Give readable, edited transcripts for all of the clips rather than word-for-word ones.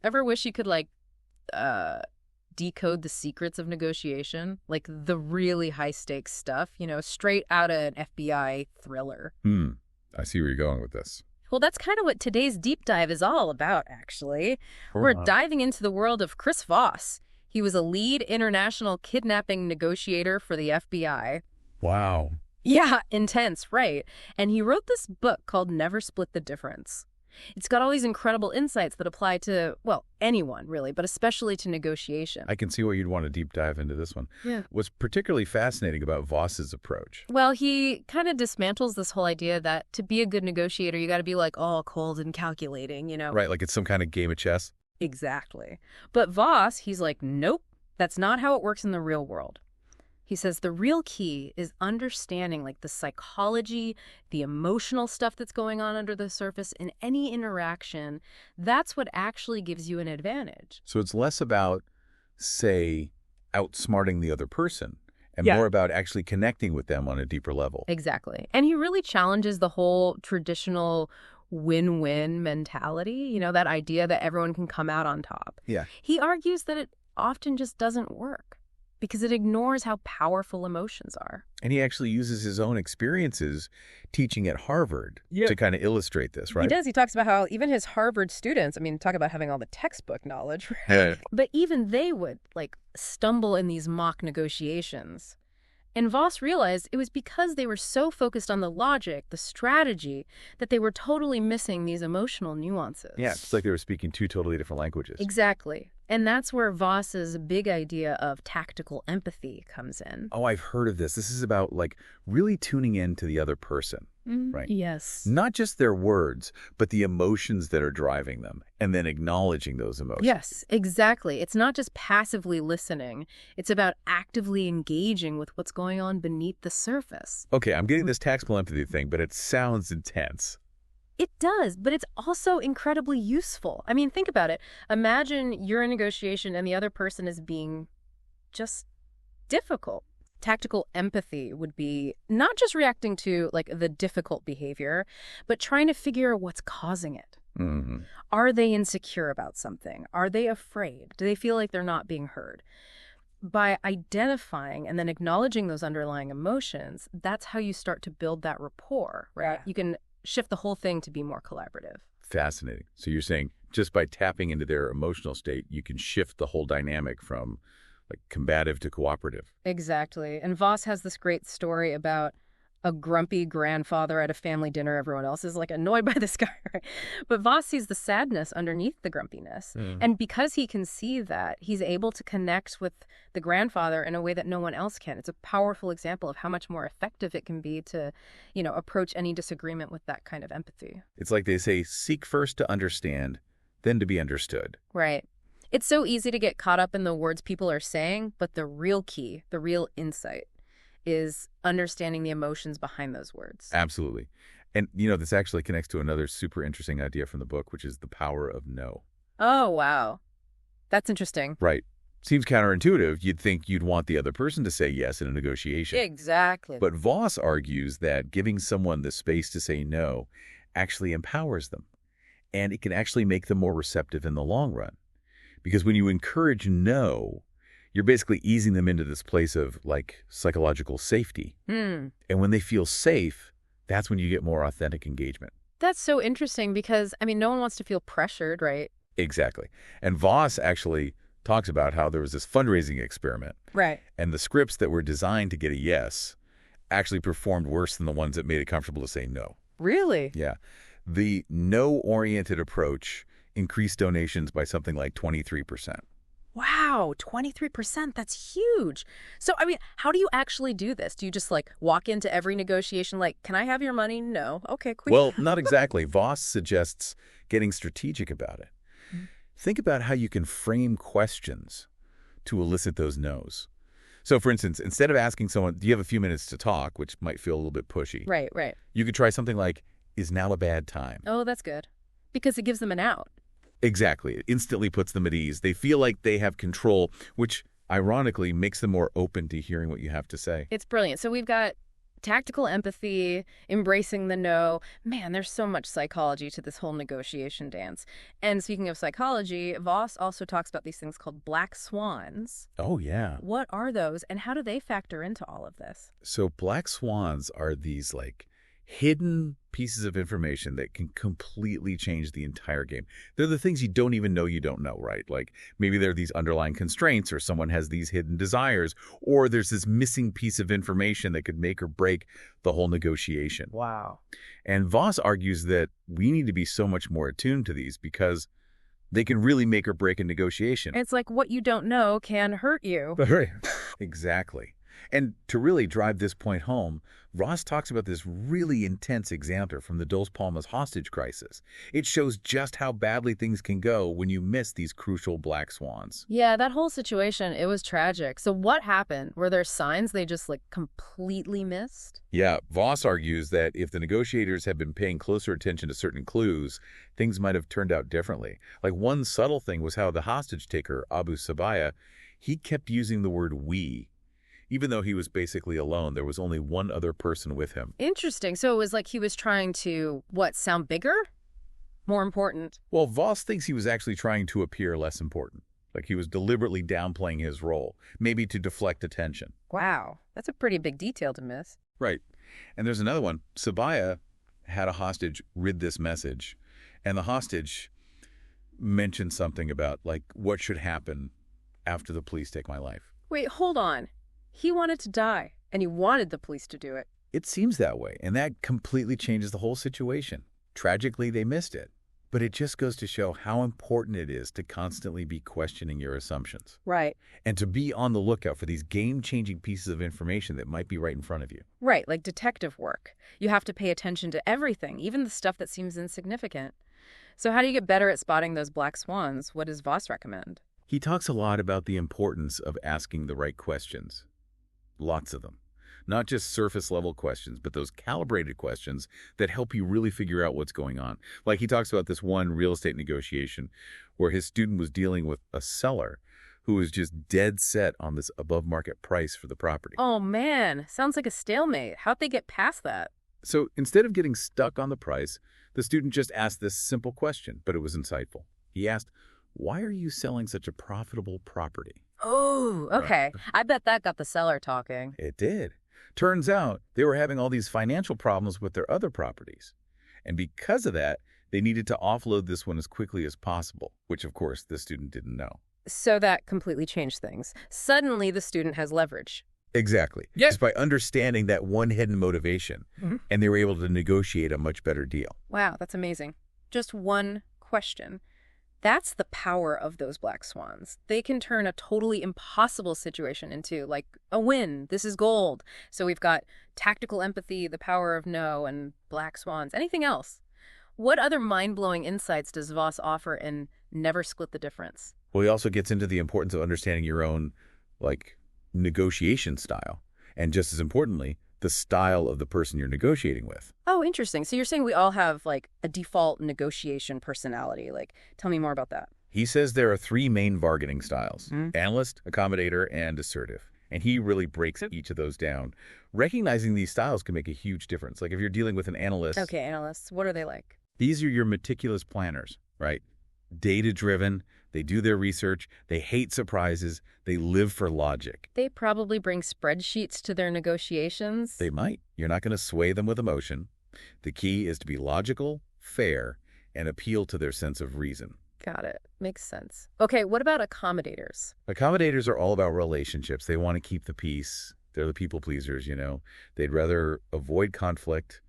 Ever wish you could, like, uh, decode the secrets of negotiation? Like, the really high-stakes stuff, straight out of an FBI thriller. I see where you're going with this. Well, that's kind of what today's deep dive is all about, actually. We're diving into the world of Chris Voss. He was a lead international kidnapping negotiator for the FBI. Wow. Yeah, intense, right. And he wrote this book called Never Split the Difference. It's got all these incredible insights that apply to, well, anyone, really, but especially to negotiation. I can see why you'd want to deep dive into this one. Yeah. What's particularly fascinating about Voss's approach? Well, he kind of dismantles this whole idea that to be a good negotiator, you got to be like all cold and calculating, Right, like it's some kind of game of chess? Exactly. But Voss, he's like, nope, that's not how it works in the real world. He says the real key is understanding like the psychology, the emotional stuff that's going on under the surface in any interaction. That's what actually gives you an advantage. So it's less about, say, outsmarting the other person and more about actually connecting with them on a deeper level. Exactly. And he really challenges the whole traditional win-win mentality, that idea that everyone can come out on top. Yeah. He argues that it often just doesn't work because it ignores how powerful emotions are. And he actually uses his own experiences teaching at Harvard to kind of illustrate this, right? He does. He talks about how even his Harvard students, talk about having all the textbook knowledge, right? But even they would, stumble in these mock negotiations. And Voss realized it was because they were so focused on the logic, the strategy, that they were totally missing these emotional nuances. Yeah, it's like they were speaking two totally different languages. Exactly. And that's where Voss's big idea of tactical empathy comes in. Oh, I've heard of this. This is about, really tuning in to the other person, right? Yes. Not just their words, but the emotions that are driving them, and then acknowledging those emotions. Yes, exactly. It's not just passively listening. It's about actively engaging with what's going on beneath the surface. Okay, I'm getting this tactical empathy thing, but it sounds intense. It does, but it's also incredibly useful. Think about it. Imagine you're in a negotiation and the other person is being just difficult. Tactical empathy would be not just reacting to the difficult behavior, but trying to figure out what's causing it. Mm-hmm. Are they insecure about something? Are they afraid? Do they feel like they're not being heard? By identifying and then acknowledging those underlying emotions, that's how you start to build that rapport, right? Yeah. You can shift the whole thing to be more collaborative. Fascinating. So you're saying just by tapping into their emotional state, you can shift the whole dynamic from combative to cooperative. Exactly. And Voss has this great story about a grumpy grandfather at a family dinner. Everyone else is annoyed by this guy, right? But Voss sees the sadness underneath the grumpiness. And because he can see that, he's able to connect with the grandfather in a way that no one else can. It's a powerful example of how much more effective it can be to, approach any disagreement with that kind of empathy. It's like they say, seek first to understand, then to be understood. Right. It's so easy to get caught up in the words people are saying, but the real key, the real insight, is understanding the emotions behind those words. Absolutely. And, this actually connects to another super interesting idea from the book, which is the power of no. Oh, wow. That's interesting. Right. Seems counterintuitive. You'd think you'd want the other person to say yes in a negotiation. Exactly. But Voss argues that giving someone the space to say no actually empowers them. And it can actually make them more receptive in the long run. Because when you encourage no, you're basically easing them into this place of psychological safety. And when they feel safe, that's when you get more authentic engagement. That's so interesting because, no one wants to feel pressured, right? Exactly. And Voss actually talks about how there was this fundraising experiment. Right. And the scripts that were designed to get a yes actually performed worse than the ones that made it comfortable to say no. Really? Yeah. The no-oriented approach increased donations by something like 23%. Wow, 23%, that's huge. So, how do you actually do this? Do you just walk into every negotiation can I have your money? No. Okay, quick. Well, not exactly. Voss suggests getting strategic about it. Think about how you can frame questions to elicit those no's. So, for instance, instead of asking someone, do you have a few minutes to talk, which might feel a little bit pushy. Right. You could try something like, is now a bad time? Oh, that's good. Because it gives them an out. Exactly. It instantly puts them at ease. They feel like they have control, which ironically makes them more open to hearing what you have to say. It's brilliant. So we've got Tactical empathy, embracing the no. Man, there's so much psychology to this whole negotiation dance. And speaking of psychology, Voss also talks about these things called black swans. Oh, yeah. What are those, and how do they factor into all of this? So black swans are these hidden pieces of information that can completely change the entire game. They're the things you don't even know you don't know, right? Like maybe there are these underlying constraints, or someone has these hidden desires, or there's this missing piece of information that could make or break the whole negotiation. Wow. And Voss argues that we need to be so much more attuned to these because they can really make or break a negotiation. It's like what you don't know can hurt you. Right. Exactly. And to really drive this point home, Ross talks about this really intense example from the Dos Palmas hostage crisis. It shows just how badly things can go when you miss these crucial black swans. Yeah, that whole situation, it was tragic. So what happened? Were there signs they just completely missed? Yeah, Voss argues that if the negotiators had been paying closer attention to certain clues, things might have turned out differently. Like one subtle thing was how the hostage taker, Abu Sabaya, he kept using the word we. Even though he was basically alone, there was only one other person with him. Interesting. So it was like he was trying to, sound bigger? More important? Well, Voss thinks he was actually trying to appear less important. Like he was deliberately downplaying his role, maybe to deflect attention. Wow, that's a pretty big detail to miss. Right. And there's another one. Sabaya had a hostage read this message, and the hostage mentioned something about, what should happen after the police take my life. Wait, hold on. He wanted to die, and he wanted the police to do it. It seems that way, and that completely changes the whole situation. Tragically, they missed it. But it just goes to show how important it is to constantly be questioning your assumptions. Right. And to be on the lookout for these game-changing pieces of information that might be right in front of you. Right, like detective work. You have to pay attention to everything, even the stuff that seems insignificant. So how do you get better at spotting those black swans? What does Voss recommend? He talks a lot about the importance of asking the right questions. Lots of them. Not just surface-level questions, but those calibrated questions that help you really figure out what's going on. Like he talks about this one real estate negotiation where his student was dealing with a seller who was just dead set on this above-market price for the property. Oh, man. Sounds like a stalemate. How'd they get past that? So instead of getting stuck on the price, the student just asked this simple question, but it was insightful. He asked, "Why are you selling such a profitable property?" Oh, okay. I bet that got the seller talking. It did. Turns out they were having all these financial problems with their other properties. And because of that, they needed to offload this one as quickly as possible, which, of course, the student didn't know. So that completely changed things. Suddenly, the student has leverage. Exactly. Yeah. Just by understanding that one hidden motivation, and they were able to negotiate a much better deal. Wow, that's amazing. Just one question. That's the power of those black swans. They can turn a totally impossible situation into, a win. This is gold. So we've got tactical empathy, the power of no, and black swans. Anything else? What other mind-blowing insights does Voss offer in Never Split the Difference? Well, he also gets into the importance of understanding your own, negotiation style. And just as importantly, the style of the person you're negotiating with. Oh, interesting. So you're saying we all have, a default negotiation personality. Tell me more about that. He says there are three main bargaining styles: analyst, accommodator, and assertive. And he really breaks each of those down. Recognizing these styles can make a huge difference. Like if you're dealing with an analyst. Okay, analysts. What are they like? These are your meticulous planners, right? Data-driven. They do their research. They hate surprises. They live for logic. They probably bring spreadsheets to their negotiations. They might. You're not going to sway them with emotion. The key is to be logical, fair, and appeal to their sense of reason. Got it. Makes sense. Okay, what about accommodators? Accommodators are all about relationships. They want to keep the peace. They're the people pleasers, They'd rather avoid conflict,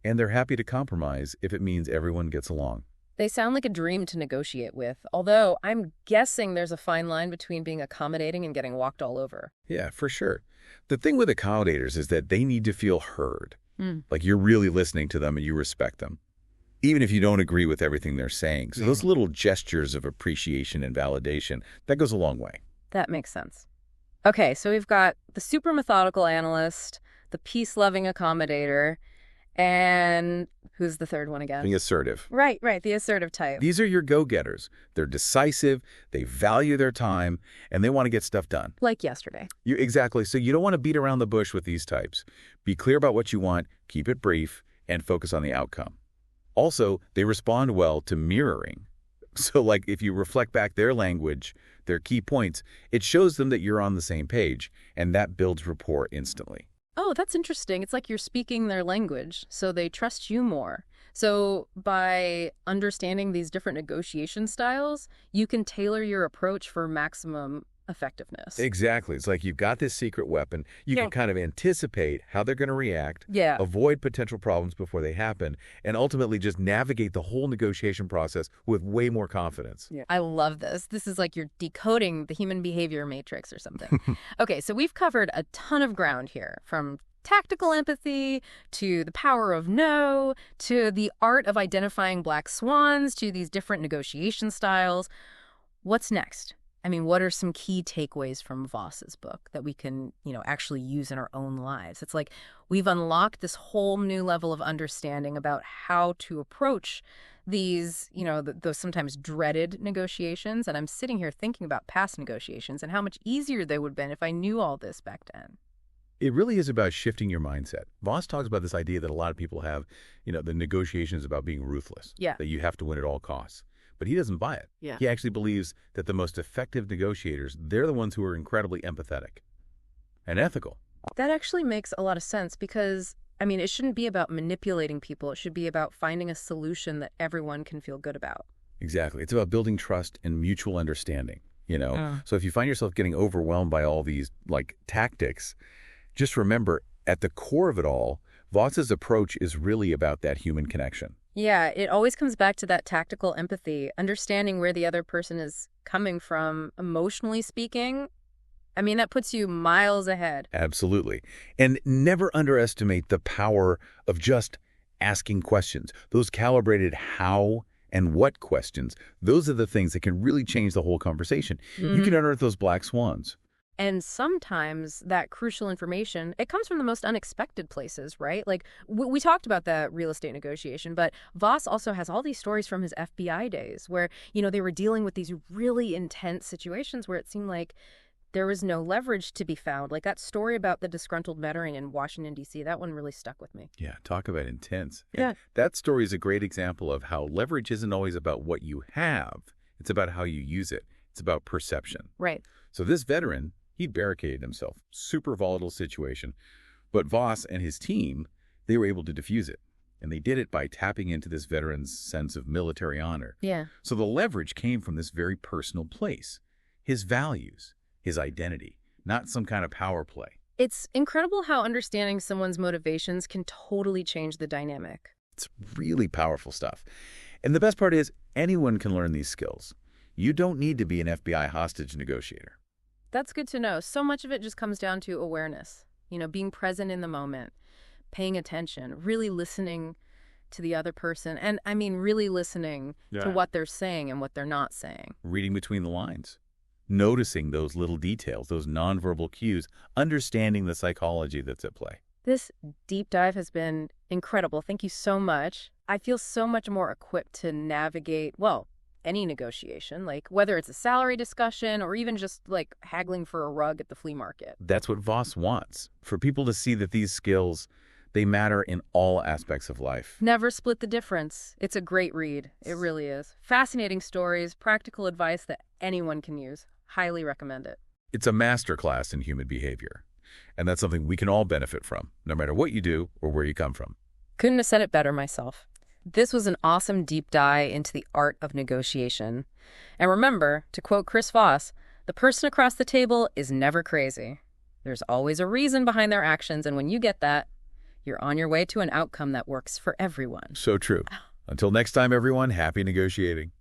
and they're happy to compromise if it means everyone gets along. They sound like a dream to negotiate with, although I'm guessing there's a fine line between being accommodating and getting walked all over. Yeah, for sure. The thing with accommodators is that they need to feel heard. Like you're really listening to them and you respect them, even if you don't agree with everything they're saying. So those little gestures of appreciation and validation, that goes a long way. That makes sense. Okay, so we've got the super methodical analyst, the peace-loving accommodator, And who's the third one again? Being assertive. Right, the assertive type. These are your go-getters. They're decisive, they value their time, and they want to get stuff done. Like yesterday. Exactly. So you don't want to beat around the bush with these types. Be clear about what you want, keep it brief, and focus on the outcome. Also, they respond well to mirroring. So like if you reflect back their language, their key points, it shows them that you're on the same page, and that builds rapport instantly. Oh, that's interesting. It's like you're speaking their language, so they trust you more. So by understanding these different negotiation styles, you can tailor your approach for maximum effectiveness. Exactly. It's like you've got this secret weapon. You can kind of anticipate how they're going to react, avoid potential problems before they happen, and ultimately just navigate the whole negotiation process with way more confidence. Yeah. I love this. This is like you're decoding the human behavior matrix or something. Okay, so we've covered a ton of ground here, from tactical empathy to the power of no, to the art of identifying black swans, to these different negotiation styles. What's next? I mean, what are some key takeaways from Voss's book that we can, actually use in our own lives? It's like we've unlocked this whole new level of understanding about how to approach these, those sometimes dreaded negotiations. And I'm sitting here thinking about past negotiations and how much easier they would have been if I knew all this back then. It really is about shifting your mindset. Voss talks about this idea that a lot of people have, the negotiation is about being ruthless, that you have to win at all costs. But he doesn't buy it. Yeah. He actually believes that the most effective negotiators, they're the ones who are incredibly empathetic and ethical. That actually makes a lot of sense because, it shouldn't be about manipulating people. It should be about finding a solution that everyone can feel good about. Exactly. It's about building trust and mutual understanding, So if you find yourself getting overwhelmed by all these, tactics, just remember, at the core of it all, Voss's approach is really about that human connection. Yeah, it always comes back to that tactical empathy, understanding where the other person is coming from, emotionally speaking. That puts you miles ahead. Absolutely. And never underestimate the power of just asking questions. Those calibrated how and what questions, those are the things that can really change the whole conversation. You can unearth those black swans. And sometimes that crucial information, it comes from the most unexpected places, right? Like we talked about that real estate negotiation, but Voss also has all these stories from his FBI days where, they were dealing with these really intense situations where it seemed like there was no leverage to be found. Like that story about the disgruntled veteran in Washington, D.C., that one really stuck with me. Yeah, talk about intense. Yeah. And that story is a great example of how leverage isn't always about what you have. It's about how you use it. It's about perception. Right. So this veteran, he barricaded himself. Super volatile situation. But Voss and his team, they were able to diffuse it. And they did it by tapping into this veteran's sense of military honor. Yeah. So the leverage came from this very personal place. His values, his identity, not some kind of power play. It's incredible how understanding someone's motivations can totally change the dynamic. It's really powerful stuff. And the best part is anyone can learn these skills. You don't need to be an FBI hostage negotiator. That's good to know. So much of it just comes down to awareness, being present in the moment, paying attention, really listening to the other person. And really listening to what they're saying and what they're not saying. Reading between the lines, noticing those little details, those nonverbal cues, understanding the psychology that's at play. This deep dive has been incredible. Thank you so much. I feel so much more equipped to navigate, any negotiation, like whether it's a salary discussion or even just like haggling for a rug at the flea market. That's what Voss wants, for people to see that these skills, they matter in all aspects of life. Never split the difference. It's a great read. It really is. Fascinating stories, practical advice that anyone can use. Highly recommend it. It's a masterclass in human behavior, and that's something we can all benefit from, no matter what you do or where you come from. Couldn't have said it better myself. This was an awesome deep dive into the art of negotiation. And remember, to quote Chris Voss, the person across the table is never crazy. There's always a reason behind their actions, and when you get that, you're on your way to an outcome that works for everyone. So true. Until next time, everyone, happy negotiating.